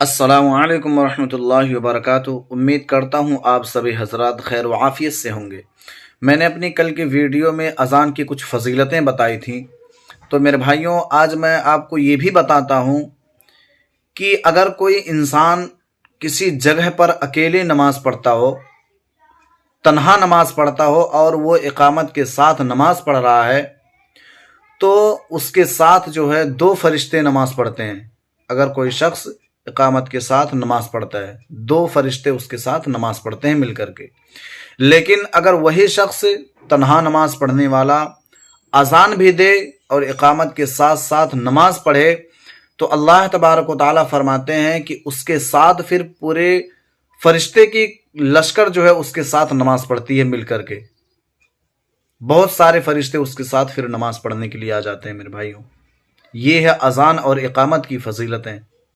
अस्सलामु अलैकुम वरहमतुल्लाहि वबरकातुहू। उम्मीद करता हूँ आप सभी हजरात खैर व आफियत से होंगे। मैंने अपनी कल की वीडियो में अज़ान की कुछ फजीलतें बताई थी, तो मेरे भाइयों आज मैं आपको ये भी बताता हूँ कि अगर कोई इंसान किसी जगह पर अकेले नमाज पढ़ता हो, तन्हा नमाज पढ़ता हो और वो इकामत के साथ नमाज पढ़ रहा है, तो उसके साथ जो है दो फरिश्ते नमाज पढ़ते हैं। अगर कोई शख्स इकामत के साथ नमाज पढ़ता है, दो फरिश्ते उसके साथ नमाज पढ़ते हैं मिलकर के। लेकिन अगर वही शख्स तन्हा नमाज पढ़ने वाला अजान भी दे और इकामत के साथ साथ नमाज पढ़े, तो अल्लाह तबारक व तआला फरमाते हैं कि उसके साथ फिर पूरे फरिश्ते की लश्कर जो है उसके साथ नमाज पढ़ती है मिलकर के। बहुत सारे फरिश्ते उसके साथ फिर नमाज पढ़ने के लिए आ जाते हैं मेरे भाइयों। ये है अजान और इकामत की फजीलतें।